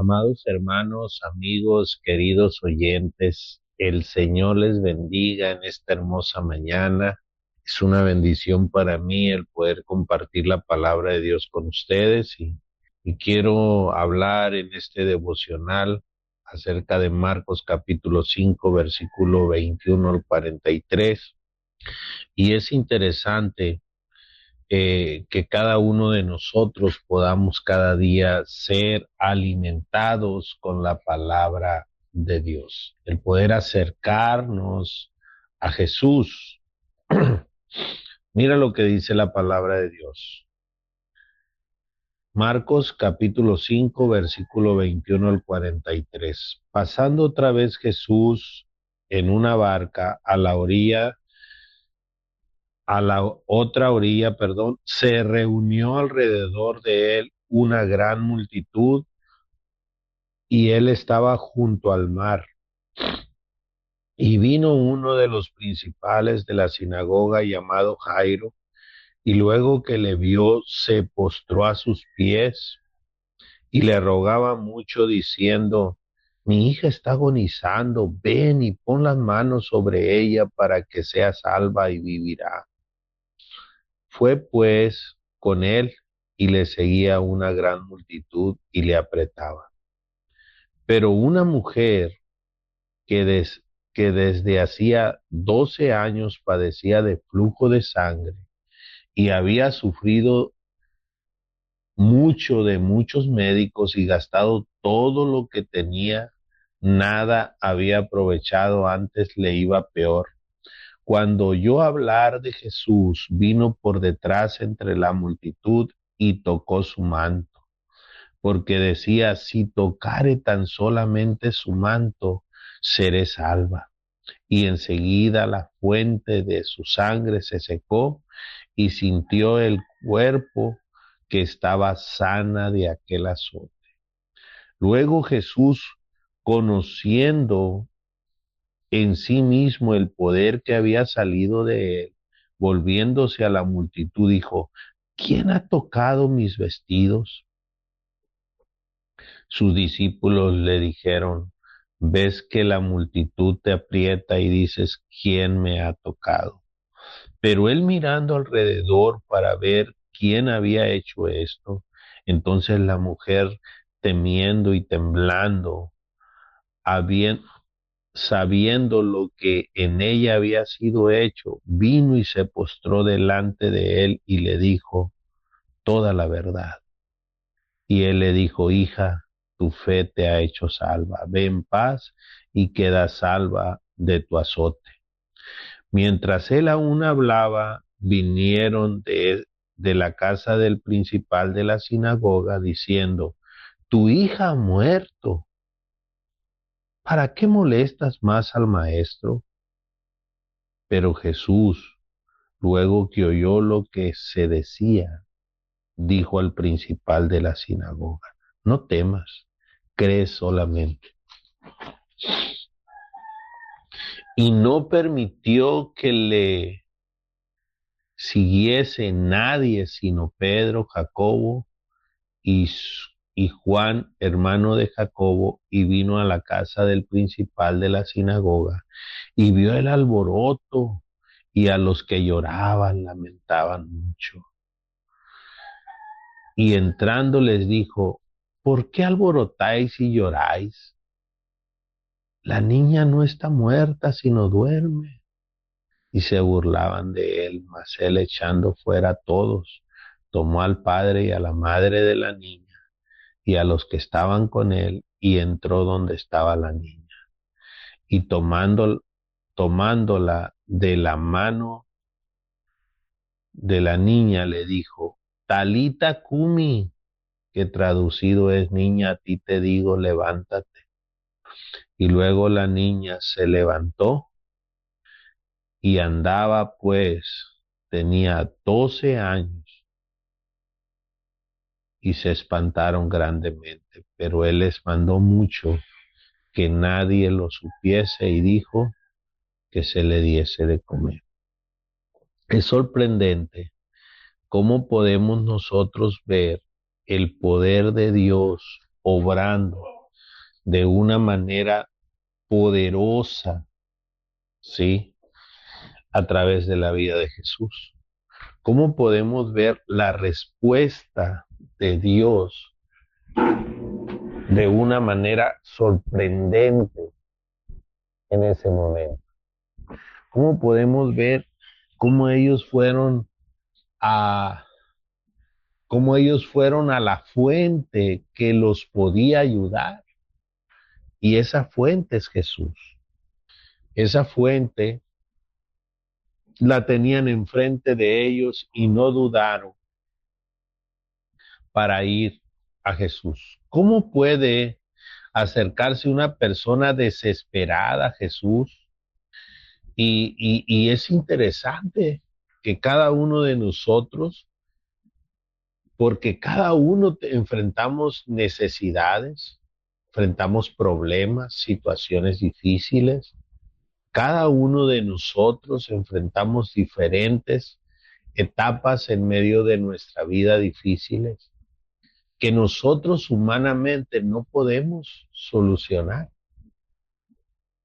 Amados hermanos, amigos, queridos oyentes, el Señor les bendiga en esta hermosa mañana. Es una bendición para mí el poder compartir la palabra de Dios con ustedes y quiero hablar en este devocional acerca de Marcos capítulo 5, versículo 21 al 43. Y es interesante que cada uno de nosotros podamos cada día ser alimentados con la palabra de Dios, el poder acercarnos a Jesús. Mira lo que dice la palabra de Dios. Marcos capítulo 5, versículo 21 al 43. Pasando otra vez Jesús en una barca a la otra orilla, se reunió alrededor de él una gran multitud y él estaba junto al mar. Y vino uno de los principales de la sinagoga llamado Jairo, y luego que le vio, se postró a sus pies y le rogaba mucho diciendo: mi hija está agonizando, ven y pon las manos sobre ella para que sea salva y vivirá. Fue pues con él y le seguía una gran multitud y le apretaba. Pero una mujer que, que desde hacía 12 años padecía de flujo de sangre y había sufrido mucho de muchos médicos y gastado todo lo que tenía, nada había aprovechado, antes le iba peor. Cuando oyó hablar de Jesús, vino por detrás entre la multitud y tocó su manto, porque decía: si tocare tan solamente su manto, seré salva. Y enseguida la fuente de su sangre se secó y sintió el cuerpo que estaba sana de aquel azote. Luego Jesús, conociendo en sí mismo el poder que había salido de él, volviéndose a la multitud, dijo: ¿quién ha tocado mis vestidos? Sus discípulos le dijeron: ves que la multitud te aprieta y dices: ¿quién me ha tocado? Pero él, mirando alrededor para ver quién había hecho esto, entonces la mujer, temiendo y temblando, había, sabiendo lo que en ella había sido hecho, vino y se postró delante de él y le dijo toda la verdad. Y él le dijo: hija, tu fe te ha hecho salva, ve en paz y queda salva de tu azote. Mientras él aún hablaba, vinieron de la casa del principal de la sinagoga diciendo: tu hija ha muerto, ¿para qué molestas más al maestro? Pero Jesús, luego que oyó lo que se decía, dijo al principal de la sinagoga: no temas, cree solamente. Y no permitió que le siguiese nadie sino Pedro, Jacobo y, y Juan, hermano de Jacobo, y vino a la casa del principal de la sinagoga y vio el alboroto y a los que lloraban, lamentaban mucho. Y entrando les dijo: ¿por qué alborotáis y lloráis? La niña no está muerta, sino duerme. Y se burlaban de él, mas él, echando fuera a todos, tomó al padre y a la madre de la niña y a los que estaban con él, y entró donde estaba la niña. Y tomándola de la mano de la niña, le dijo: Talita cumi, que traducido es: niña, a ti te digo, levántate. Y luego la niña se levantó y andaba, pues tenía 12 años, y se espantaron grandemente. Pero él les mandó mucho que nadie lo supiese y dijo que se le diese de comer. Es sorprendente cómo podemos nosotros ver el poder de Dios obrando de una manera poderosa, ¿sí? A través de la vida de Jesús. ¿Cómo podemos ver la respuesta de Dios de una manera sorprendente en ese momento? ¿Cómo podemos ver cómo ellos fueron a la fuente que los podía ayudar? Y esa fuente es Jesús. Esa fuente la tenían enfrente de ellos y no dudaron para ir a Jesús. ¿Cómo puede acercarse una persona desesperada a Jesús? Y es interesante que cada uno de nosotros, porque cada uno enfrentamos necesidades, enfrentamos problemas, situaciones difíciles, cada uno de nosotros enfrentamos diferentes etapas en medio de nuestra vida difíciles que nosotros humanamente no podemos solucionar.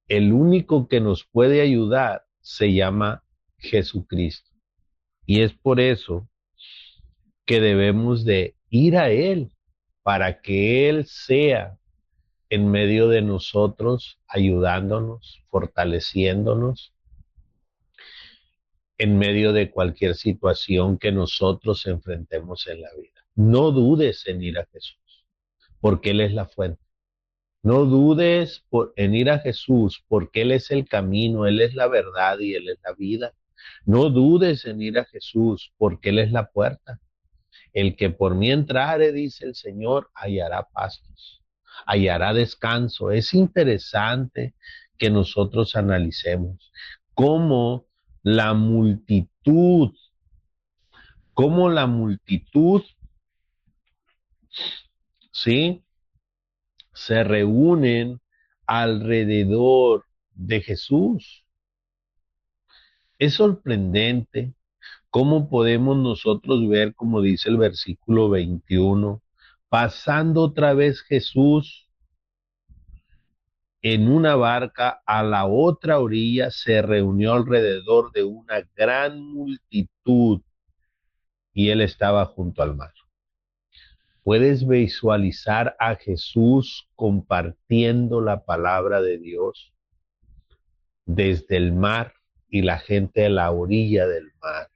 El único que nos puede ayudar se llama Jesucristo. Y es por eso que debemos de ir a Él para que Él sea en medio de nosotros, ayudándonos, fortaleciéndonos en medio de cualquier situación que nosotros enfrentemos en la vida. No dudes en ir a Jesús, porque Él es la fuente. No dudes en ir a Jesús, porque Él es el camino, Él es la verdad y Él es la vida. No dudes en ir a Jesús, porque Él es la puerta. El que por mí entrare, dice el Señor, hallará pastos, hallará descanso. Es interesante que nosotros analicemos cómo la multitud, cómo la multitud, ¿sí? Se reúnen alrededor de Jesús. Es sorprendente cómo podemos nosotros ver, como dice el versículo 21, pasando otra vez Jesús en una barca a la otra orilla, se reunió alrededor de una gran multitud y él estaba junto al mar. Puedes visualizar a Jesús compartiendo la palabra de Dios desde el mar y la gente a la orilla del mar.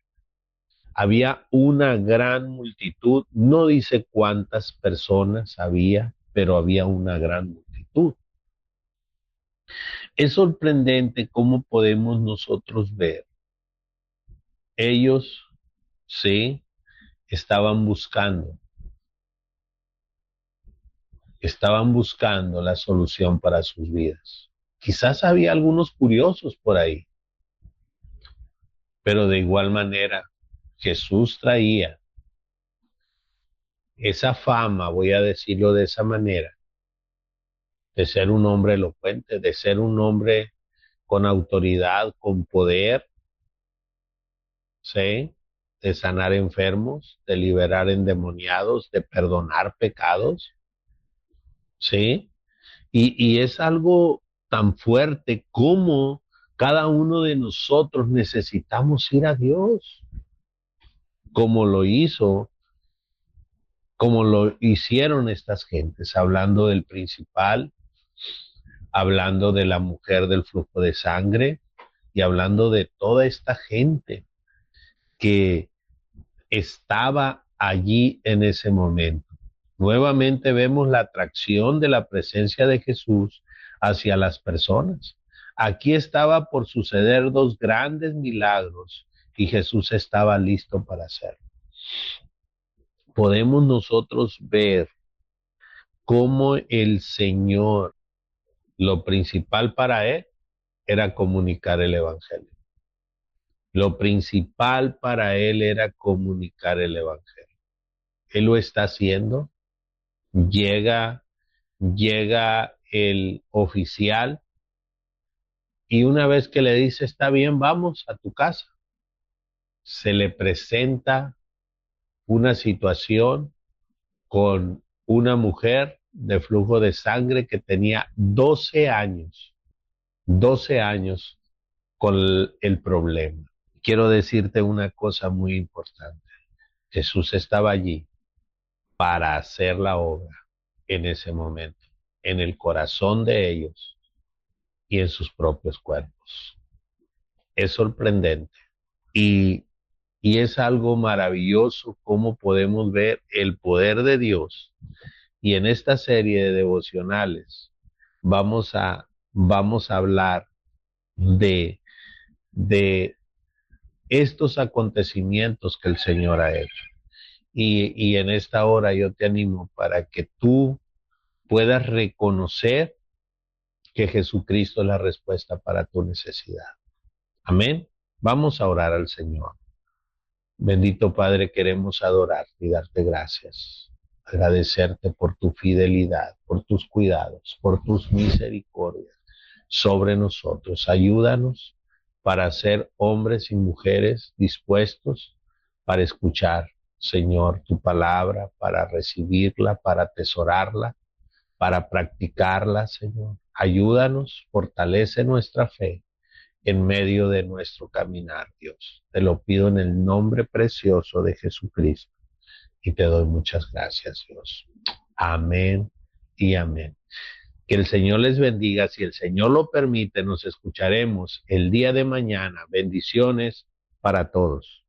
Había una gran multitud, no dice cuántas personas había, pero había una gran multitud. Es sorprendente cómo podemos nosotros ver. Ellos, sí, estaban buscando la solución para sus vidas. Quizás había algunos curiosos por ahí, pero de igual manera Jesús traía esa fama, voy a decirlo de esa manera, de ser un hombre elocuente, de ser un hombre con autoridad, con poder, ¿sí? De sanar enfermos, de liberar endemoniados, de perdonar pecados, ¿sí? Y es algo tan fuerte como cada uno de nosotros necesitamos ir a Dios, como lo hizo, como lo hicieron estas gentes, hablando del principal, hablando de la mujer del flujo de sangre y hablando de toda esta gente que estaba allí en ese momento. Nuevamente vemos la atracción de la presencia de Jesús hacia las personas. Aquí estaba por suceder dos grandes milagros y Jesús estaba listo para hacerlo. Podemos nosotros ver cómo el Señor, lo principal para él era comunicar el evangelio. Lo principal para él era comunicar el evangelio. Él lo está haciendo. Llega el oficial y una vez que le dice, está bien, vamos a tu casa, se le presenta una situación con una mujer de flujo de sangre que tenía 12 años con el problema. Quiero decirte una cosa muy importante. Jesús estaba allí para hacer la obra en ese momento, en el corazón de ellos y en sus propios cuerpos. Es sorprendente y, y es algo maravilloso cómo podemos ver el poder de Dios. Y en esta serie de devocionales vamos a hablar de estos acontecimientos que el Señor ha hecho. Y en esta hora yo te animo para que tú puedas reconocer que Jesucristo es la respuesta para tu necesidad. Amén. Vamos a orar al Señor. Bendito Padre, queremos adorarte y darte gracias. Agradecerte por tu fidelidad, por tus cuidados, por tus misericordias sobre nosotros. Ayúdanos para ser hombres y mujeres dispuestos para escuchar, Señor, tu palabra, para recibirla, para atesorarla, para practicarla, Señor. Ayúdanos, fortalece nuestra fe en medio de nuestro caminar, Dios. Te lo pido en el nombre precioso de Jesucristo y te doy muchas gracias, Dios. Amén y amén. Que el Señor les bendiga. Si el Señor lo permite, nos escucharemos el día de mañana. Bendiciones para todos.